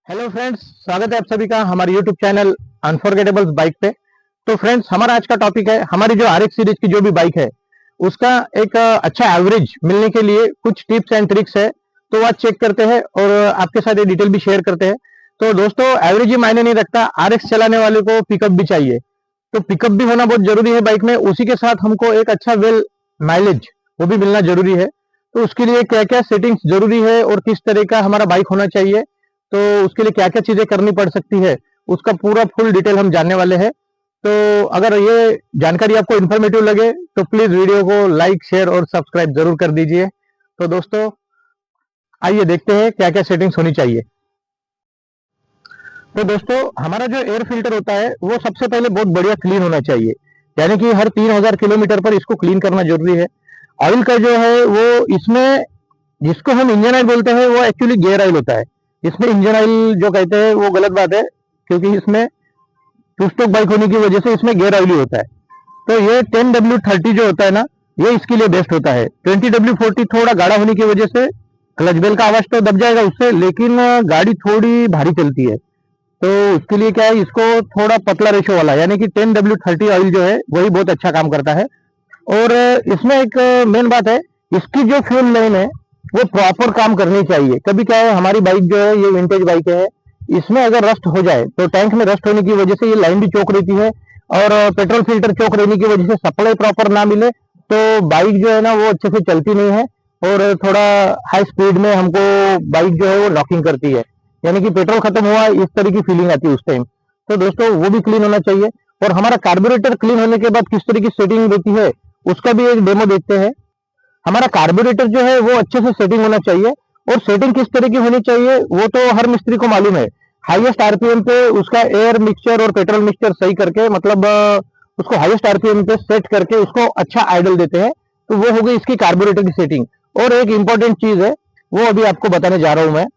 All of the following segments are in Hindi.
हेलो फ्रेंड्स, स्वागत है आप सभी का हमारे यूट्यूब चैनल अनफॉरगेटेबल्स बाइक पे। तो फ्रेंड्स, हमारा आज का टॉपिक है हमारी जो आरएक्स सीरीज की जो भी बाइक है उसका एक अच्छा एवरेज मिलने के लिए कुछ टिप्स एंड ट्रिक्स है। तो वह चेक करते हैं और आपके साथ ये डिटेल भी शेयर करते हैं। तो दोस्तों, एवरेज ही मायने नहीं रखता, आरएक्स चलाने वाले को पिकअप भी चाहिए। तो पिकअप भी होना बहुत जरूरी है बाइक में, उसी के साथ हमको एक अच्छा वेल माइलेज वो भी मिलना जरूरी है। तो उसके लिए क्या क्या सेटिंग्स जरूरी है और किस तरह का हमारा बाइक होना चाहिए, तो उसके लिए क्या क्या चीजें करनी पड़ सकती है, उसका पूरा फुल डिटेल हम जानने वाले हैं। तो अगर ये जानकारी आपको इन्फॉर्मेटिव लगे तो प्लीज वीडियो को लाइक शेयर और सब्सक्राइब जरूर कर दीजिए। तो दोस्तों, आइए देखते हैं क्या क्या सेटिंग्स होनी चाहिए। तो दोस्तों, हमारा जो एयर फिल्टर होता है वो सबसे पहले बहुत बढ़िया क्लीन होना चाहिए, यानी कि हर 3000 किलोमीटर पर इसको क्लीन करना जरूरी है। ऑयल का जो है वो इसमें, जिसको हम इंजन ऑयल बोलते हैं, वो एक्चुअली गेयर ऑयल होता है। इसमें इंजन ऑयल जो कहते हैं वो गलत बात है, क्योंकि इसमें टू स्ट्रोक बाइक होने की वजह से इसमें गेयर ऑयल ही होता है। तो ये 10W30 जो होता है ना, ये इसके लिए बेस्ट होता है। 20W40 थोड़ा गाढ़ा होने की वजह से क्लच बेल का आवाज तो दब जाएगा उससे, लेकिन गाड़ी थोड़ी भारी चलती है। तो उसके लिए क्या है, इसको थोड़ा पतला रेशो वाला यानी कि 10W30 ऑयल जो है वही बहुत अच्छा काम करता है। और इसमें एक मेन बात है, इसकी जो फ्यूल लाइन है वो प्रॉपर काम करनी चाहिए। कभी क्या है, हमारी बाइक जो है ये विंटेज बाइक है, इसमें अगर रस्ट हो जाए तो टैंक में रस्ट होने की वजह से ये लाइन भी चौक रहती है, और पेट्रोल फिल्टर चौक रहने की वजह से सप्लाई प्रॉपर ना मिले तो बाइक जो है ना वो अच्छे से चलती नहीं है, और थोड़ा हाई स्पीड में हमको बाइक जो है वो लॉकिंग करती है, यानी कि पेट्रोल खत्म हुआ इस तरह की फीलिंग आती है उस टाइम। तो दोस्तों, वो भी क्लीन होना चाहिए। और हमारा कार्बोरेटर क्लीन होने के बाद किस तरह की सेटिंग रहती है उसका भी एक डेमो देखते हैं। हमारा कार्बोरेटर जो है वो अच्छे से सेटिंग होना चाहिए, और सेटिंग किस तरह की होनी चाहिए वो तो हर मिस्त्री को मालूम है। हाईएस्ट आरपीएम पे उसका एयर मिक्सचर और पेट्रोल मिक्सचर सही करके, मतलब उसको हाईएस्ट आरपीएम पे सेट करके उसको अच्छा आइडल देते हैं। तो वो हो गई इसकी कार्बोरेटर की सेटिंग। और एक इंपॉर्टेंट चीज है, वो अभी आपको बताने जा रहा हूं मैं।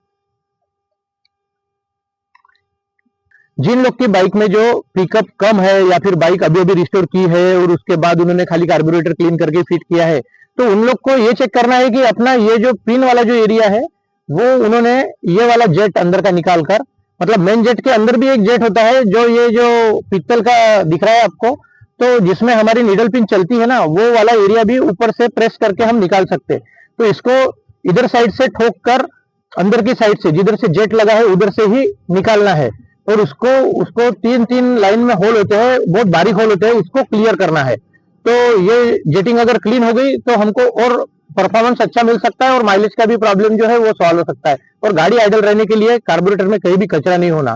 जिन लोग की बाइक में जो पिकअप कम है, या फिर बाइक अभी अभी रिस्टोर की है और उसके बाद उन्होंने खाली कार्बोरेटर क्लीन करके फिट किया है, तो उन लोग को ये चेक करना है कि अपना ये जो पिन वाला जो एरिया है वो उन्होंने ये वाला जेट अंदर का निकाल कर, मतलब मेन जेट के अंदर भी एक जेट होता है जो ये जो पित्तल का दिख रहा है आपको, तो जिसमें हमारी नीडल पिन चलती है ना, वो वाला एरिया भी ऊपर से प्रेस करके हम निकाल सकते हैं। तो इसको इधर साइड से ठोक कर अंदर की साइड से जिधर से जेट लगा है उधर से ही निकालना है। और उसको उसको तीन तीन लाइन में होल होते हैं, बहुत बारीक होल होते हैं, उसको क्लियर करना है। तो ये जेटिंग अगर क्लीन हो गई तो हमको और परफॉर्मेंस अच्छा मिल सकता है, और माइलेज का भी प्रॉब्लम जो है वो सॉल्व हो सकता है, और गाड़ी आइडल रहने के लिए कार्बोरेटर में कहीं भी कचरा नहीं होना।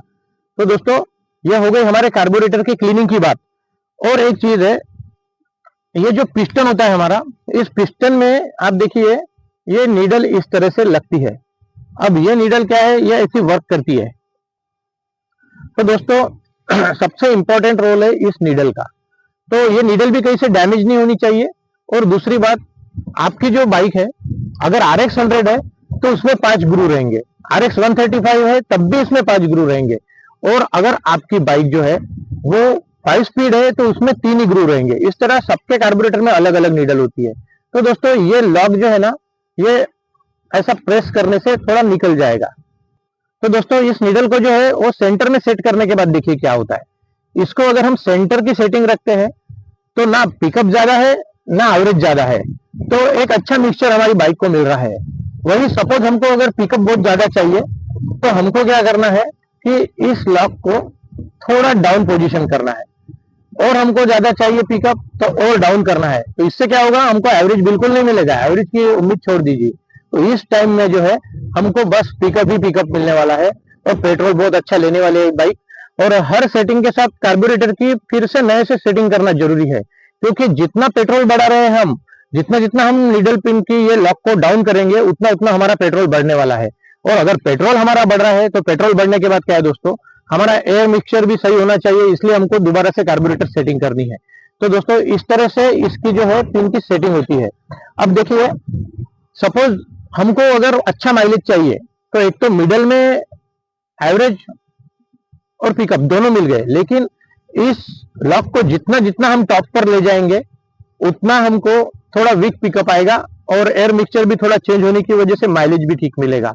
तो दोस्तों, ये हो गई हमारे कार्बोरेटर की क्लीनिंग की बात। और एक चीज है, ये जो पिस्टन होता है हमारा, इस पिस्टन में आप देखिए ये नीडल इस तरह से लगती है। अब ये नीडल क्या है, ये ऐसी वर्क करती है। तो दोस्तों, सबसे इंपॉर्टेंट रोल है इस नीडल का। तो ये नीडल भी कहीं से डैमेज नहीं होनी चाहिए। और दूसरी बात, आपकी जो बाइक है अगर RX 100 है तो उसमें 5 ग्रू रहेंगे, RX 135 है तब भी इसमें 5 ग्रू रहेंगे। और अगर आपकी बाइक जो है वो 5 स्पीड है तो उसमें 3 ही ग्रू रहेंगे। इस तरह सबके कार्बोरेटर में अलग अलग नीडल होती है। तो दोस्तों, ये लॉक जो है ना, ये ऐसा प्रेस करने से थोड़ा निकल जाएगा। तो दोस्तों, इस नीडल को जो है वो सेंटर में सेट करने के बाद देखिए क्या होता है। इसको अगर हम सेंटर की सेटिंग रखते हैं तो ना पिकअप ज्यादा है ना एवरेज ज्यादा है, तो एक अच्छा मिक्सचर हमारी बाइक को मिल रहा है। वही सपोज हमको अगर पिकअप बहुत ज्यादा चाहिए तो हमको क्या करना है कि इस लॉक को थोड़ा डाउन पोजीशन करना है, और हमको ज्यादा चाहिए पिकअप तो और डाउन करना है। तो इससे क्या होगा, हमको एवरेज बिल्कुल नहीं मिलेगा, एवरेज की उम्मीद छोड़ दीजिए। तो इस टाइम में जो है हमको बस पिकअप ही पिकअप मिलने वाला है, और पेट्रोल बहुत अच्छा लेने वाली है बाइक। और हर सेटिंग के साथ कार्बोरेटर की फिर से नए से सेटिंग करना जरूरी है, क्योंकि जितना पेट्रोल बढ़ा रहे हैं हम, जितना जितना हम नीडल पिन की ये लॉक को डाउन करेंगे उतना उतना हमारा पेट्रोल बढ़ने वाला है। और अगर पेट्रोल हमारा बढ़ रहा है तो पेट्रोल बढ़ने के बाद क्या है दोस्तों, हमारा एयर मिक्सचर भी सही होना चाहिए, इसलिए हमको दोबारा से कार्बोरेटर सेटिंग करनी है। तो दोस्तों, इस तरह से इसकी जो है पिन की सेटिंग होती है। अब देखिए, सपोज हमको अगर अच्छा माइलेज चाहिए तो एक तो मिडल में एवरेज और पिकअप दोनों मिल गए, लेकिन इस लॉक को जितना जितना हम टॉप पर ले जाएंगे उतना हमको थोड़ा वीक पिकअप आएगा, और एयर मिक्सचर भी थोड़ा चेंज होने की वजह से माइलेज भी ठीक मिलेगा।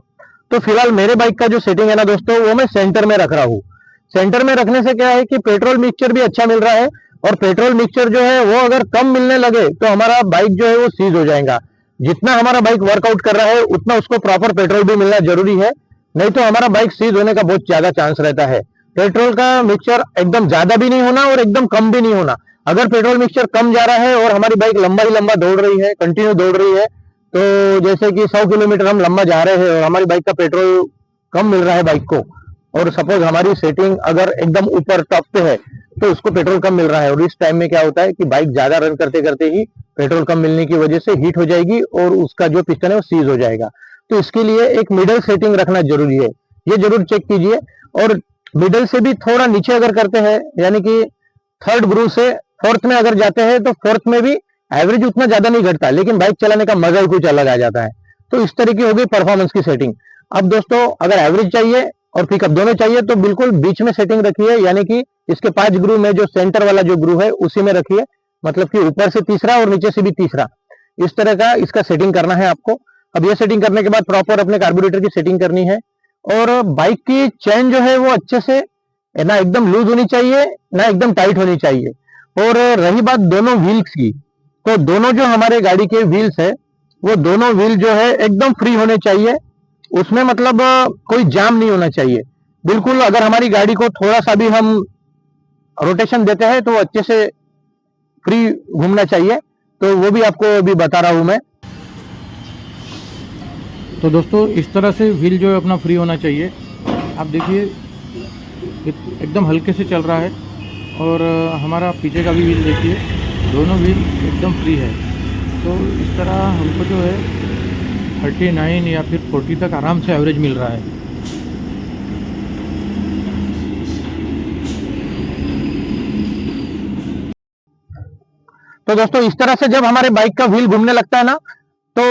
तो फिलहाल मेरे बाइक का जो सेटिंग है ना दोस्तों, वो मैं सेंटर में रख रहा हूँ। सेंटर में रखने से क्या है कि पेट्रोल मिक्सचर भी अच्छा मिल रहा है, और पेट्रोल मिक्सचर जो है वो अगर कम मिलने लगे तो हमारा बाइक जो है वो सीज हो जाएगा। जितना हमारा बाइक वर्कआउट कर रहा है उतना उसको प्रॉपर पेट्रोल भी मिलना जरूरी है, नहीं तो हमारा बाइक सीज होने का बहुत ज्यादा चांस रहता है। पेट्रोल का मिक्सचर एकदम ज्यादा भी नहीं होना और एकदम कम भी नहीं होना। अगर पेट्रोल मिक्सचर कम जा रहा है और हमारी बाइक लंबा ही लंबा दौड़ रही है, कंटिन्यू दौड़ रही है, तो जैसे कि 100 किलोमीटर हम लंबा जा रहे हैं और हमारी बाइक का पेट्रोल कम मिल रहा है बाइक को, और सपोज हमारी सेटिंग अगर एकदम ऊपर टॉप पे है तो उसको पेट्रोल कम मिल रहा है, और इस टाइम में क्या होता है कि बाइक ज्यादा रन करते करते ही पेट्रोल कम मिलने की वजह से हीट हो जाएगी और उसका जो पिस्टन है वो सीज हो जाएगा। तो इसके लिए एक मिडल सेटिंग रखना जरूरी है, ये जरूर चेक कीजिए। और मिडल से भी थोड़ा नीचे अगर करते हैं, यानी कि थर्ड ग्रुव से फोर्थ में अगर जाते हैं, तो फोर्थ में भी एवरेज उतना ज्यादा नहीं घटता, लेकिन बाइक चलाने का मजा ही कुछ अलग आ जाता है। तो इस तरह की होगी परफॉर्मेंस की सेटिंग। अब दोस्तों अगर एवरेज चाहिए और पिकअप दोनों चाहिए तो बिल्कुल बीच में सेटिंग रखिए, यानी कि इसके 5 ग्रुव में जो सेंटर वाला जो ग्रुव है उसी में रखिए, मतलब कि ऊपर से तीसरा और नीचे से भी तीसरा, इस तरह का इसका सेटिंग करना है आपको। अब ये सेटिंग करने के बाद प्रॉपर अपने कार्बोरेटर की सेटिंग करनी है, और बाइक की चेन जो है वो अच्छे से ना एकदम लूज होनी चाहिए ना एकदम टाइट होनी चाहिए। और रही बात दोनों व्हील्स की, तो दोनों जो हमारे गाड़ी के व्हील्स है वो दोनों व्हील जो है एकदम फ्री होने चाहिए, उसमें मतलब कोई जाम नहीं होना चाहिए बिल्कुल। अगर हमारी गाड़ी को थोड़ा सा भी हम रोटेशन देते हैं तो वो अच्छे से फ्री घूमना चाहिए, तो वो भी आपको अभी बता रहा हूं मैं। तो दोस्तों इस तरह से व्हील जो है अपना फ्री होना चाहिए। आप देखिए एकदम हल्के से चल रहा है, और हमारा पीछे का भी व्हील देखिए, दोनों व्हील एकदम फ्री है। तो इस तरह हमको जो है 39 या फिर 40 तक आराम से एवरेज मिल रहा है। तो दोस्तों इस तरह से जब हमारे बाइक का व्हील घूमने लगता है ना, तो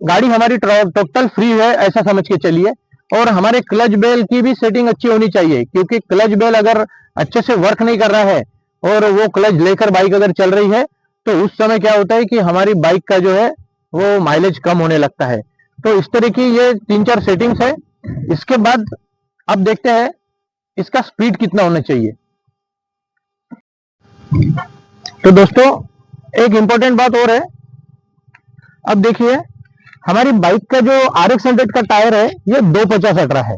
गाड़ी हमारी टोटल फ्री है ऐसा समझ के चलिए। और हमारे क्लच बेल की भी सेटिंग अच्छी होनी चाहिए, क्योंकि क्लच बेल अगर अच्छे से वर्क नहीं कर रहा है और वो क्लच लेकर बाइक अगर चल रही है, तो उस समय क्या होता है कि हमारी बाइक का जो है वो माइलेज कम होने लगता है। तो इस तरह की ये 3-4 सेटिंग्स है। इसके बाद अब देखते हैं इसका स्पीड कितना होना चाहिए। तो दोस्तों एक इंपॉर्टेंट बात और है। अब देखिए हमारी बाइक का जो RX 100 का टायर है ये 250/18 है,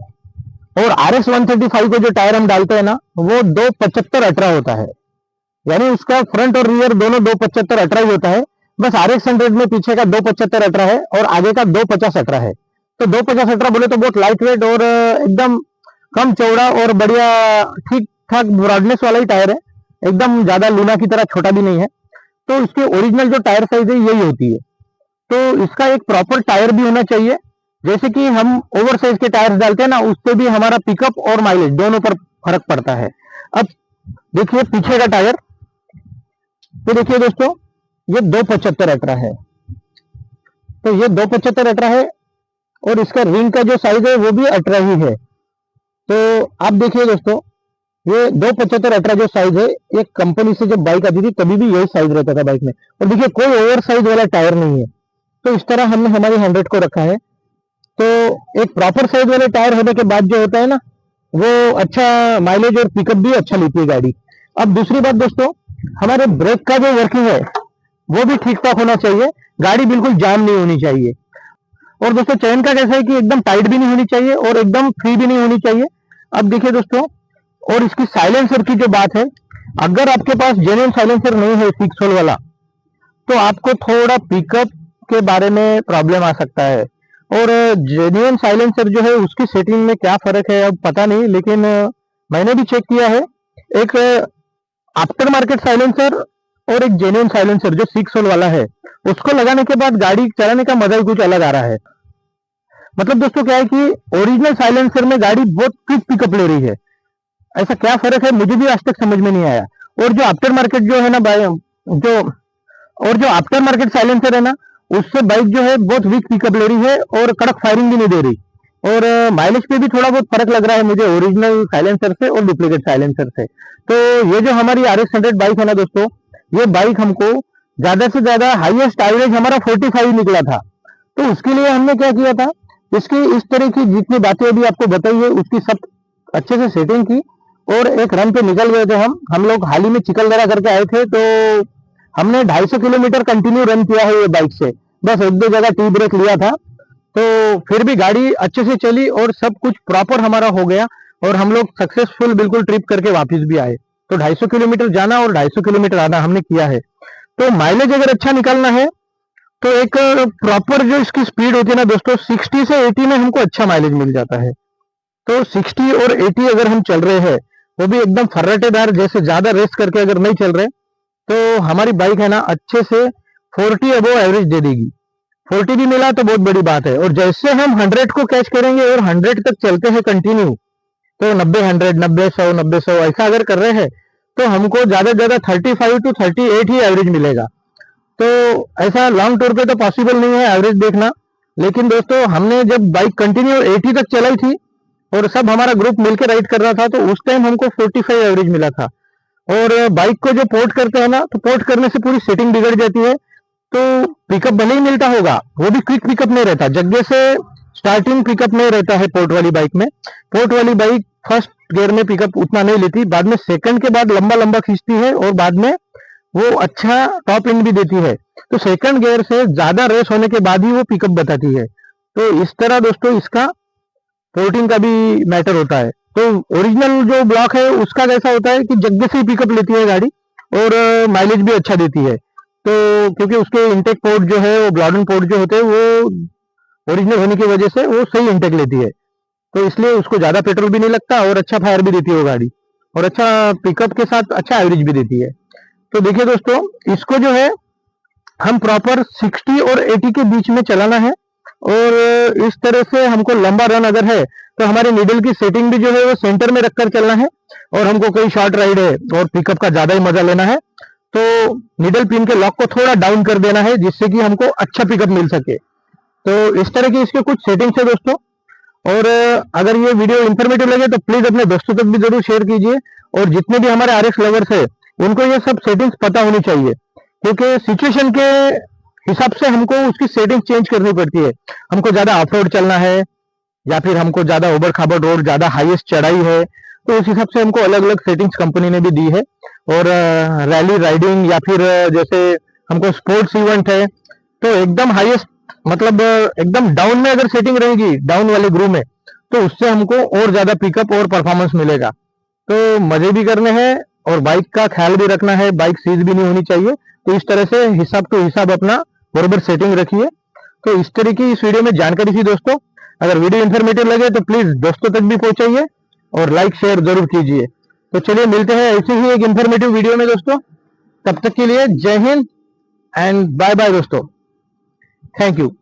और RX 135 को जो टायर हम डालते हैं ना वो 275/18 होता है, यानी उसका फ्रंट और रियर दोनों 275/18 ही होता है। बस RX 100 में पीछे का 275/18 है और आगे का 250/18 है। तो 250/18 बोले तो बहुत लाइट वेट और एकदम कम चौड़ा और बढ़िया ठीक ठाक ब्रॉडनेस वाला ही टायर है, एकदम ज्यादा लूना की तरह छोटा भी नहीं है। तो इसके ओरिजिनल जो टायर साइज है यही होती है। तो इसका एक प्रॉपर टायर भी होना चाहिए, जैसे कि हम ओवर साइज के टायर्स डालते हैं ना, उससे भी हमारा पिकअप और माइलेज दोनों पर फर्क पड़ता है। अब देखिए पीछे का टायर, तो देखिए दोस्तों ये 275/18 है, तो ये 275/18 है, और इसका रिंग का जो साइज है वो भी 18 ही है। तो आप देखिए दोस्तों ये 275/18 जो साइज है, ये कंपनी से जब बाइक आती थी तभी भी यही साइज रहता था बाइक में, और देखिए कोई ओवर साइज वाला टायर नहीं है। तो इस तरह हमने हमारी 100 को रखा है। तो एक प्रॉपर साइज वाले टायर होने के बाद जो होता है ना वो अच्छा माइलेज और पिकअप भी अच्छा लेती है गाड़ी। अब दूसरी बात दोस्तों, हमारे ब्रेक का जो वर्किंग है वो भी ठीक ठाक होना चाहिए, गाड़ी बिल्कुल जाम नहीं होनी चाहिए। और दोस्तों चेन का कैसा है कि एकदम टाइट भी नहीं होनी चाहिए और एकदम फ्री भी नहीं होनी चाहिए। अब देखिए दोस्तों, और इसकी साइलेंसर की जो बात है, अगर आपके पास जेन्युइन साइलेंसर नहीं है 6 होल वाला, तो आपको थोड़ा पिकअप के बारे में प्रॉब्लम आ सकता है। और जेन्युइन साइलेंसर जो है उसकी सेटिंग में क्या फर्क है अब पता नहीं, लेकिन मैंने भी चेक किया है। एक आफ्टर मार्केट साइलेंसर और एक जेन्युइन साइलेंसर जो 6 होल वाला है, उसको लगाने के बाद गाड़ी चलाने का मजा ही कुछ अलग आ रहा है। मतलब दोस्तों क्या है कि ओरिजिनल साइलेंसर में गाड़ी बहुत क्विक पिकअप ले रही है, ऐसा क्या फर्क है मुझे भी आज तक समझ में नहीं आया। और जो आफ्टर मार्केट जो है ना जो और जो आफ्टर मार्केट साइलेंसर है ना, उससे बाइक जो है बहुत वीक पिकअप ले रही है और कड़क फायरिंग भी नहीं दे रही, और माइलेज पे भी थोड़ा बहुत फर्क लग रहा है मुझे ओरिजिनल साइलेंसर से और डुप्लीकेट साइलेंसर से। तो ये जो हमारी RX 100 बाइक है ना दोस्तों, ये बाइक हमको ज्यादा से ज्यादा हाईएस्ट एवरेज हमारा 45 निकला था। तो उसके लिए हमने क्या किया था, इसकी इस तरह की जितनी बातें अभी आपको बताई है उसकी सब अच्छे से सेटिंग की और एक रन पे निकल गए थे हम लोग हाल ही में चिकलदरा करके आए थे, तो हमने 250 किलोमीटर कंटिन्यू रन किया है ये बाइक से। बस एक दो जगह टी ब्रेक लिया था, तो फिर भी गाड़ी अच्छे से चली और सब कुछ प्रॉपर हमारा हो गया और हम लोग सक्सेसफुल बिल्कुल ट्रिप करके वापस भी आए। तो 250 किलोमीटर जाना और 250 किलोमीटर आना हमने किया है। तो माइलेज अगर अच्छा निकालना है तो एक प्रॉपर जो इसकी स्पीड होती है ना दोस्तों, 60 से 80 में हमको अच्छा माइलेज मिल जाता है। तो 60 और 80 अगर हम चल रहे हैं, वो भी एकदम फर्राटेदार, जैसे ज्यादा रेस करके अगर नहीं चल रहे, तो हमारी बाइक है ना अच्छे से 40 अबव एवरेज दे देगी। 40 भी मिला तो बहुत बड़ी बात है। और जैसे हम 100 को कैच करेंगे और 100 तक चलते हैं कंटिन्यू, तो 90 100 90 100 90 100 ऐसा अगर कर रहे हैं तो हमको ज्यादा से ज्यादा 35 टू 38 ही एवरेज मिलेगा। तो ऐसा लॉन्ग टूर पे तो पॉसिबल नहीं है एवरेज देखना, लेकिन दोस्तों हमने जब बाइक कंटिन्यू 80 तक चलाई थी और सब हमारा ग्रुप मिलकर राइड कर रहा था, तो उस टाइम हमको 45 एवरेज मिला था। और बाइक को जो पोर्ट करते हैं ना, तो पोर्ट करने से पूरी सेटिंग बिगड़ जाती है। तो पिकअप भले ही मिलता होगा, वो भी क्विक पिकअप नहीं रहता, जगह से स्टार्टिंग पिकअप नहीं रहता है पोर्ट वाली बाइक में। पोर्ट वाली बाइक फर्स्ट गियर में पिकअप उतना नहीं लेती, बाद में सेकंड के बाद लंबा लंबा खींचती है और बाद में वो अच्छा टॉप एंड भी देती है। तो सेकंड गियर से ज्यादा रेस होने के बाद ही वो पिकअप बताती है। तो इस तरह दोस्तों इसका पोर्टिंग का भी मैटर होता है। तो ओरिजिनल जो ब्लॉक है उसका कैसा होता है कि जगह से ही पिकअप लेती है गाड़ी और माइलेज भी अच्छा देती है। तो क्योंकि उसके इंटेक पोर्ट जो है, वो ब्लॉडन पोर्ट जो होते हैं, वो ओरिजिनल होने की वजह से वो सही इंटेक लेती है, तो इसलिए उसको ज्यादा पेट्रोल भी नहीं लगता और अच्छा फायर भी देती है वो गाड़ी, और अच्छा पिकअप के साथ अच्छा एवरेज भी देती है। तो देखिए दोस्तों, इसको जो है हम प्रॉपर 60 और 80 के बीच में चलाना है। और इस तरह से हमको लंबा रन अगर है तो हमारे नीडल की सेटिंग भी जो है वो सेंटर में रखकर चलना है। और हमको कोई शॉर्ट राइड है और पिकअप का ज्यादा ही मजा लेना है, तो नीडल पिन के लॉक को थोड़ा डाउन कर देना है, जिससे कि हमको अच्छा पिकअप मिल सके। तो इस तरह की इसके कुछ सेटिंग्स है दोस्तों। और अगर ये वीडियो इंफॉर्मेटिव लगे तो प्लीज अपने दोस्तों तक भी जरूर शेयर कीजिए। और जितने भी हमारे आरएक्स लवर्स है उनको ये सब सेटिंग्स पता होनी चाहिए, क्योंकि सिचुएशन के हिसाब से हमको उसकी सेटिंग चेंज करनी पड़ती है। हमको ज्यादा ऑफ रोड चलना है या फिर हमको ज्यादा ओबर खाबर रोड, ज्यादा हाईएस्ट चढ़ाई है, तो उस हिसाब से हमको अलग अलग सेटिंग्स कंपनी ने भी दी है। और रैली राइडिंग या फिर जैसे हमको स्पोर्ट्स इवेंट है, तो एकदम हाईएस्ट मतलब एकदम डाउन में अगर सेटिंग रहेगी, डाउन वाले ग्रुप में, तो उससे हमको और ज्यादा पिकअप और परफॉर्मेंस मिलेगा। तो मजे भी करने हैं और बाइक का ख्याल भी रखना है, बाइक सीज भी नहीं होनी चाहिए। तो इस तरह से हिसाब टू हिसाब अपना बराबर सेटिंग रखिए। तो इस तरह की इस वीडियो में जानकारी थी दोस्तों। अगर वीडियो इन्फॉर्मेटिव लगे तो प्लीज दोस्तों तक भी पहुंचाइए और लाइक शेयर जरूर कीजिए। तो चलिए मिलते हैं ऐसे ही एक इन्फॉर्मेटिव वीडियो में दोस्तों। तब तक के लिए जय हिंद एंड बाय बाय दोस्तों। Thank you.